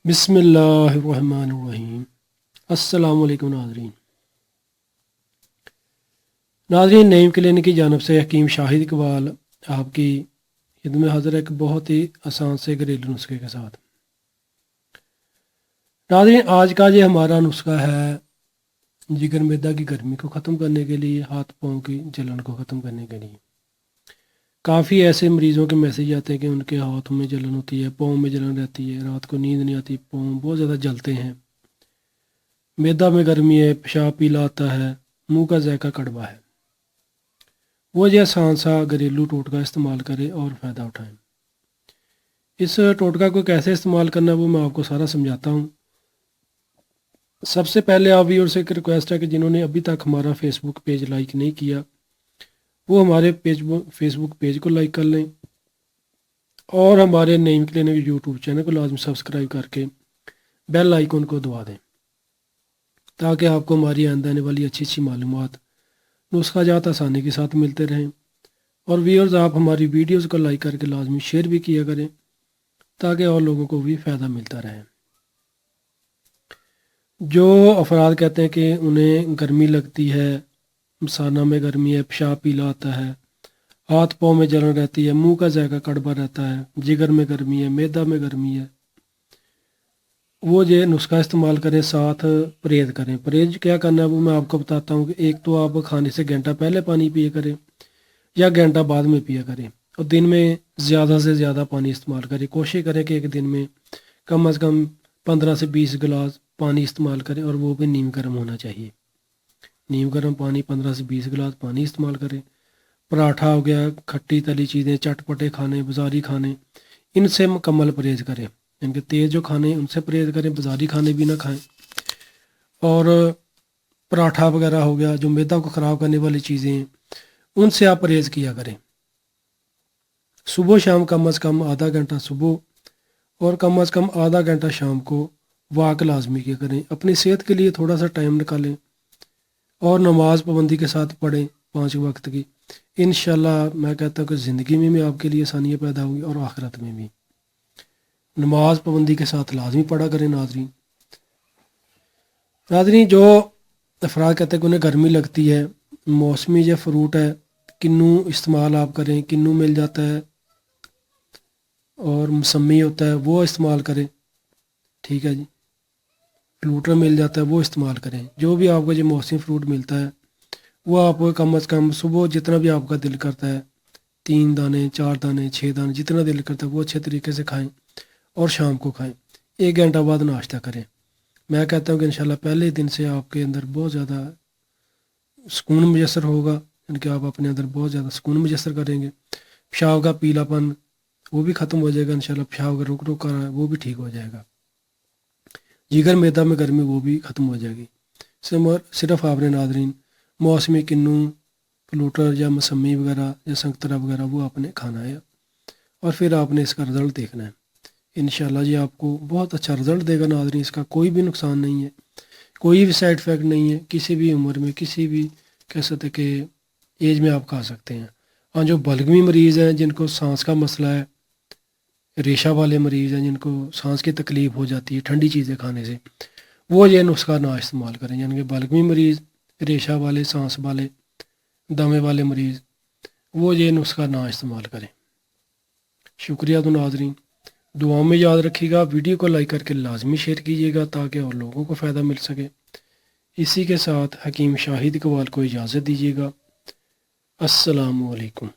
بسم اللہ الرحمن الرحیم۔ السلام علیکم ناظرین، نعیم کلینک کی جانب سے حکیم شاہد اقبال آپ کی خدمت حاضر ہے ایک بہت ہی آسان سے گھریلو نسخے کے ساتھ۔ ناظرین، آج کا یہ ہمارا نسخہ ہے جگر میدا کی گرمی کو ختم کرنے کے لیے، ہاتھ پاؤں کی جلن کو ختم کرنے کے لیے۔ کافی ایسے مریضوں کے میسیج آتے ہیں کہ ان کے ہاتھوں میں جلن ہوتی ہے، پاؤں میں جلن رہتی ہے، رات کو نیند نہیں آتی، پاؤں بہت زیادہ جلتے ہیں، میدا میں گرمی ہے، پیشاب پیلا آتا ہے، منہ کا ذائقہ کڑوا ہے۔ وہ یہ آسان سا گھریلو ٹوٹکا استعمال کریں اور فائدہ اٹھائیں۔ اس ٹوٹکا کو کیسے استعمال کرنا ہے وہ میں آپ کو سارا سمجھاتا ہوں۔ سب سے پہلے آپ ویور سے ایک ریکویسٹ ہے کہ جنہوں نے ابھی تک ہمارا فیس بک پیج لائک نہیں کیا وہ ہمارے فیس بک پیج کو لائک کر لیں، اور ہمارے نعیم کلینک یوٹیوب چینل کو لازمی سبسکرائب کر کے بیل آئیکن کو دبا دیں تاکہ آپ کو ہماری آنے آنے والی اچھی اچھی معلومات نسخہ جات آسانی کے ساتھ ملتے رہیں۔ اور ویورز، آپ ہماری ویڈیوز کو لائک کر کے لازمی شیئر بھی کیا کریں تاکہ اور لوگوں کو بھی فائدہ ملتا رہے۔ جو افراد کہتے ہیں کہ انہیں گرمی لگتی ہے، مسانہ میں گرمی ہے، پیشاب پیلا آتا ہے، ہاتھ پاؤں میں جلن رہتی ہے، منہ کا ذائقہ کڑوا رہتا ہے، جگر میں گرمی ہے، میدا میں گرمی ہے، وہ یہ نسخہ استعمال کریں، ساتھ پرہیز کریں۔ پرہیز کیا کرنا ہے وہ میں آپ کو بتاتا ہوں کہ ایک تو آپ کھانے سے گھنٹہ پہلے پانی پیا کریں یا گھنٹہ بعد میں پیا کریں، اور دن میں زیادہ سے زیادہ پانی استعمال کریں۔ کوشش کریں کہ ایک دن میں کم از کم 15 سے 20 گلاس پانی استعمال کریں، اور وہ بھی نیم گرم ہونا چاہیے۔ نیم گرم پانی 15 سے 20 گلاس پانی استعمال کریں۔ پراٹھا ہو گیا، کھٹی تلی چیزیں، چٹپٹے کھانے، بازاری کھانے، ان سے مکمل پرہیز کریں۔ ان کے تیز جو کھانے ان سے پرہیز کریں، بازاری کھانے بھی نہ کھائیں۔ اور پراٹھا وغیرہ ہو گیا، جو میدا کو خراب کرنے والی چیزیں ہیں ان سے آپ پرہیز کیا کریں۔ صبح شام کم از کم آدھا گھنٹہ صبح اور کم از کم آدھا گھنٹہ شام کو واک لازمی کیا کریں۔ اپنی صحت کے لیے تھوڑا سا ٹائم نکالیں اور نماز پابندی کے ساتھ پڑھیں 5 وقت کی۔ انشاءاللہ میں کہتا ہوں کہ زندگی میں بھی آپ کے لیے آسانیاں پیدا ہوگی اور آخرت میں بھی۔ نماز پابندی کے ساتھ لازمی پڑھا کریں۔ ناظرین، جو افراد کہتے ہیں کہ انہیں گرمی لگتی ہے، موسمی جو فروٹ ہے، کنو استعمال آپ کریں، کنو مل جاتا ہے اور موسمی ہوتا ہے وہ استعمال کریں، ٹھیک ہے جی، فلوٹر مل جاتا ہے وہ استعمال کریں۔ جو بھی آپ کو جو موسمی فروٹ ملتا ہے وہ آپ کو کم از کم صبح جتنا بھی آپ کا دل کرتا ہے 3 دانے، 4 دانے، 6 دانے، جتنا دل کرتا ہے وہ اچھے طریقے سے کھائیں، اور شام کو کھائیں۔ 1 گھنٹہ بعد ناشتہ کریں۔ میں کہتا ہوں کہ انشاءاللہ پہلے دن سے آپ کے اندر بہت زیادہ سکون میسر ہوگا، یعنی کہ آپ اپنے اندر بہت زیادہ سکون میسر کریں گے۔ پیشاب کا پیلا پن وہ بھی ختم ہو جائے گا انشاءاللہ، پیشاب کا رک رک کر رہا ہے وہ بھی ٹھیک ہو جائے گا، جگر میدا میں گرمی وہ بھی ختم ہو جائے گی۔ صرف آپ نے ناظرین موسمی کنو، فلوٹر یا موسمی وغیرہ یا سنگترا وغیرہ وہ آپ نے کھانا ہے، اور پھر آپ نے اس کا رزلٹ دیکھنا ہے۔ انشاءاللہ یہ آپ کو بہت اچھا رزلٹ دے گا ناظرین۔ اس کا کوئی بھی نقصان نہیں ہے، کوئی بھی سائیڈ افیکٹ نہیں ہے، کسی بھی عمر میں، کسی بھی کہہ سکتے کہ ایج میں آپ کھا سکتے ہیں۔ ہاں، جو بلغمی مریض ہیں، جن کو سانس کا مسئلہ ہے، ریشہ والے مریض ہیں، جن کو سانس کی تکلیف ہو جاتی ہے ٹھنڈی چیزیں کھانے سے، وہ یہ نسخہ نہ استعمال کریں۔ یعنی کہ بلغمی مریض، ریشہ والے، سانس والے، دمے والے مریض، وہ یہ نسخہ نہ استعمال کریں۔ شکریہ تو ناظرین، دعاؤں میں یاد رکھیے گا، ویڈیو کو لائک کر کے لازمی شیئر کیجیے گا تاکہ اور لوگوں کو فائدہ مل سکے۔ اسی کے ساتھ حکیم شاہد اقبال کو اجازت دیجیے گا۔ السلام علیکم۔